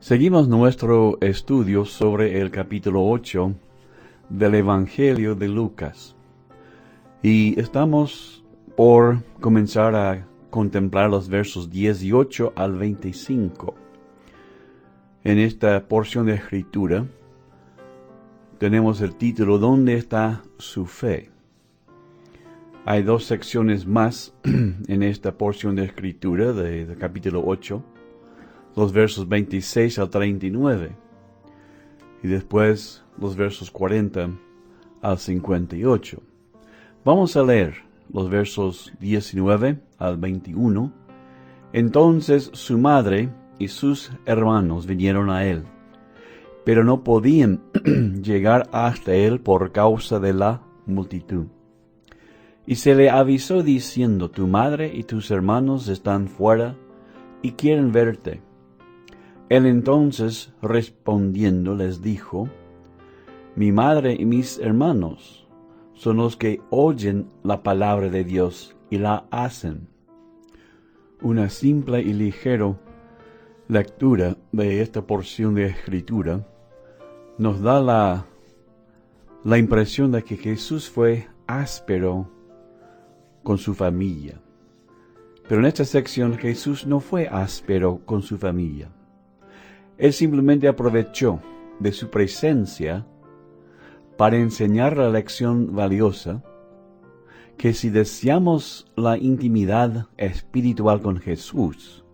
Seguimos nuestro estudio sobre el capítulo 8 del Evangelio de Lucas. Y estamos por comenzar a contemplar los versos 18 al 25. En esta porción de escritura tenemos el título ¿Dónde está su fe? Hay dos secciones más en esta porción de escritura del capítulo 8. Los versos 26 al 39, y después los versos 40 al 58. Vamos a leer los versos 19 al 21. Entonces su madre y sus hermanos vinieron a él, pero no podían llegar hasta él por causa de la multitud. Y se le avisó diciendo, tu madre y tus hermanos están fuera y quieren verte. Él entonces, respondiendo, les dijo, mi madre y mis hermanos son los que oyen la palabra de Dios y la hacen. Una simple y ligera lectura de esta porción de escritura nos da la impresión de que Jesús fue áspero con su familia. Pero en esta sección Jesús no fue áspero con su familia. Él simplemente aprovechó de su presencia para enseñar la lección valiosa que si deseamos la intimidad espiritual con Jesús,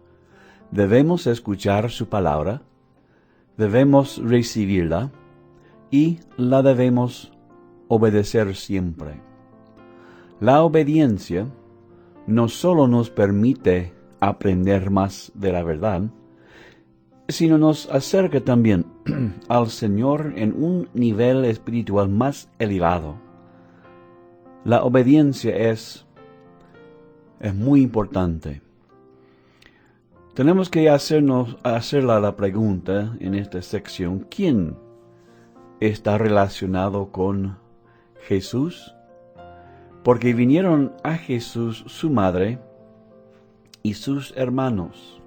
debemos escuchar su palabra, debemos recibirla y la debemos obedecer siempre. La obediencia no solo nos permite aprender más de la verdad, sino nos acerca también al Señor en un nivel espiritual más elevado. La obediencia es muy importante. Tenemos que hacerla la pregunta en esta sección, ¿quién está relacionado con Jesús? Porque vinieron a Jesús su madre y sus hermanos.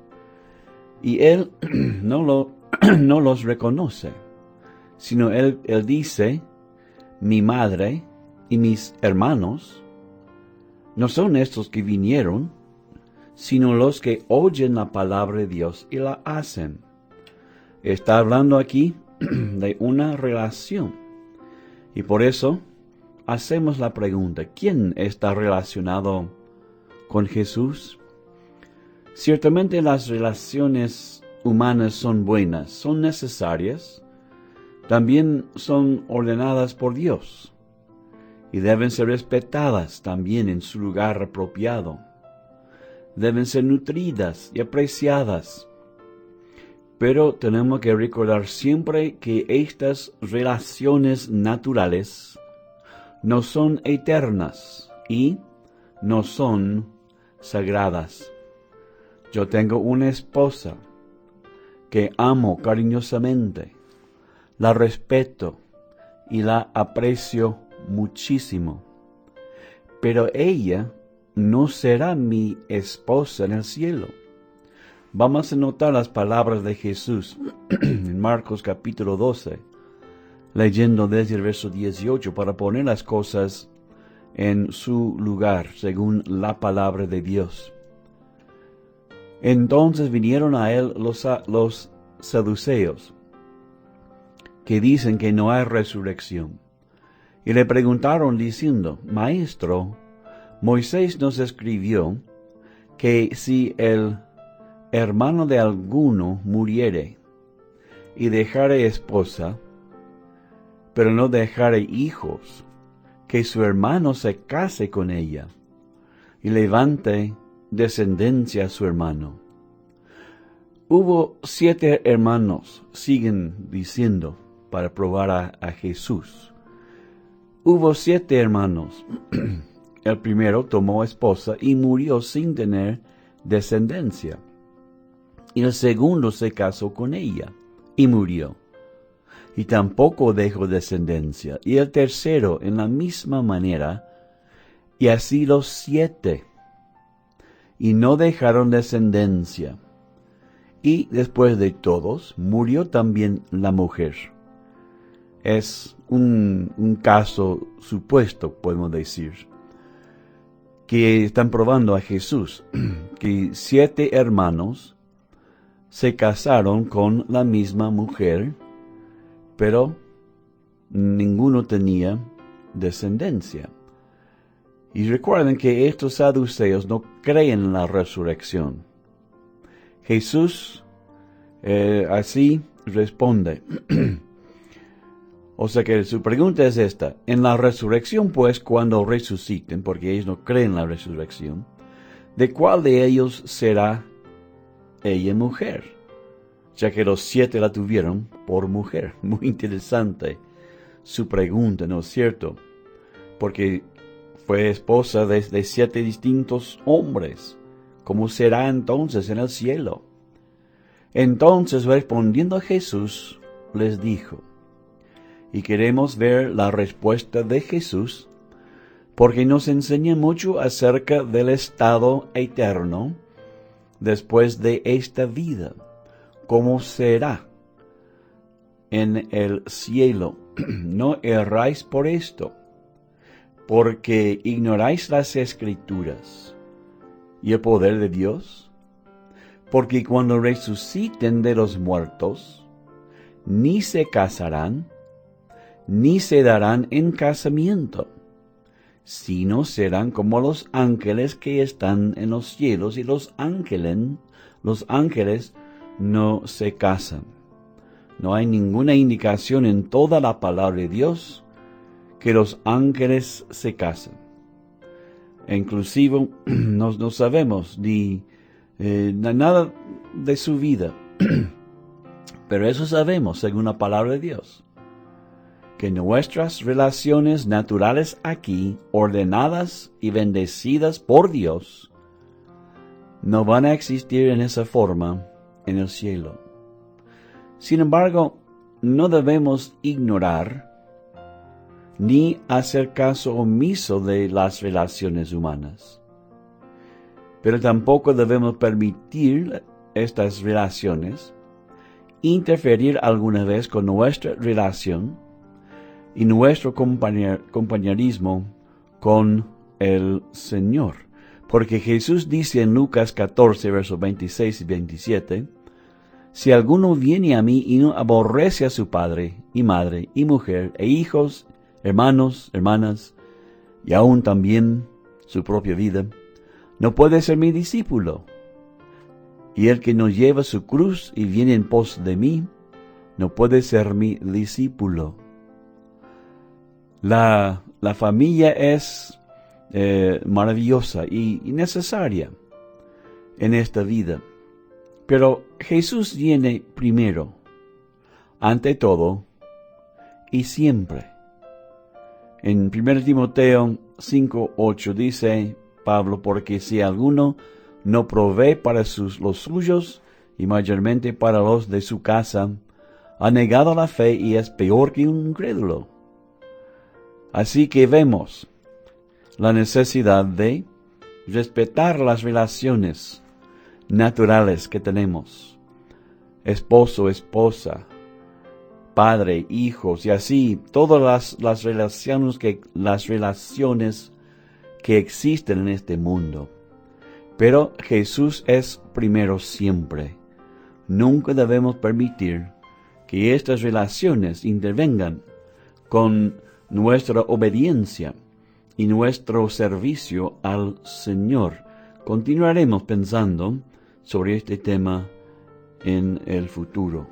Y él no los reconoce, sino él dice, mi madre y mis hermanos no son estos que vinieron, sino los que oyen la palabra de Dios y la hacen. Está hablando aquí de una relación. Y por eso hacemos la pregunta, ¿quién está relacionado con Jesús? Ciertamente las relaciones humanas son buenas, son necesarias, también son ordenadas por Dios y deben ser respetadas también en su lugar apropiado. Deben ser nutridas y apreciadas. Pero tenemos que recordar siempre que estas relaciones naturales no son eternas y no son sagradas. Yo tengo una esposa que amo cariñosamente, la respeto y la aprecio muchísimo, pero ella no será mi esposa en el cielo. Vamos a notar las palabras de Jesús en Marcos capítulo 12, leyendo desde el verso 18 para poner las cosas en su lugar según la palabra de Dios. Entonces vinieron a él los saduceos, que dicen que no hay resurrección, y le preguntaron diciendo, Maestro, Moisés nos escribió que si el hermano de alguno muriere y dejare esposa, pero no dejare hijos, que su hermano se case con ella y levante descendencia a su hermano. Hubo 7 hermanos, siguen diciendo, para probar a Jesús. Hubo 7 hermanos. El primero tomó esposa y murió sin tener descendencia. Y el segundo se casó con ella y murió, y tampoco dejó descendencia. Y el tercero en la misma manera, y así los 7. Y no dejaron descendencia. y después de todos murió también la mujer. Es un caso supuesto, podemos decir, que están probando a Jesús, que 7 hermanos se casaron con la misma mujer, pero ninguno tenía descendencia. Y recuerden que estos saduceos no creen en la resurrección. Jesús así responde. O sea que su pregunta es esta: en la resurrección, pues, cuando resuciten, porque ellos no creen en la resurrección, ¿de cuál de ellos será ella mujer? Ya que los 7 la tuvieron por mujer. Muy interesante su pregunta, ¿no es cierto? Porque fue esposa de 7 distintos hombres. ¿Cómo será entonces en el cielo? Entonces, respondiendo a Jesús, les dijo, y queremos ver la respuesta de Jesús, porque nos enseña mucho acerca del estado eterno después de esta vida, cómo será en el cielo. No erráis por esto, porque ignoráis las Escrituras y el poder de Dios, porque cuando resuciten de los muertos, ni se casarán, ni se darán en casamiento, sino serán como los ángeles que están en los cielos, y los ángeles no se casan. No hay ninguna indicación en toda la palabra de Dios que los ángeles se casan. E inclusive no sabemos ni nada de su vida. Pero eso sabemos, según la palabra de Dios, que nuestras relaciones naturales aquí, ordenadas y bendecidas por Dios, no van a existir en esa forma en el cielo. Sin embargo, no debemos ignorar ni hacer caso omiso de las relaciones humanas. Pero tampoco debemos permitir estas relaciones interferir alguna vez con nuestra relación y nuestro compañerismo con el Señor. Porque Jesús dice en Lucas 14, versos 26 y 27, si alguno viene a mí y no aborrece a su padre y madre y mujer e hijos, hermanos, hermanas, y aún también su propia vida, no puede ser mi discípulo. Y el que no lleva su cruz y viene en pos de mí, no puede ser mi discípulo. La familia es maravillosa y necesaria en esta vida. Pero Jesús viene primero, ante todo y siempre. En 1 Timoteo 5:8 dice Pablo, porque si alguno no provee para los suyos, y mayormente para los de su casa, ha negado la fe y es peor que un incrédulo. Así que vemos la necesidad de respetar las relaciones naturales que tenemos. Esposo, esposa, padre, hijos, y así todas las relaciones que existen en este mundo. Pero Jesús es primero siempre. Nunca debemos permitir que estas relaciones intervengan con nuestra obediencia y nuestro servicio al Señor. Continuaremos pensando sobre este tema en el futuro.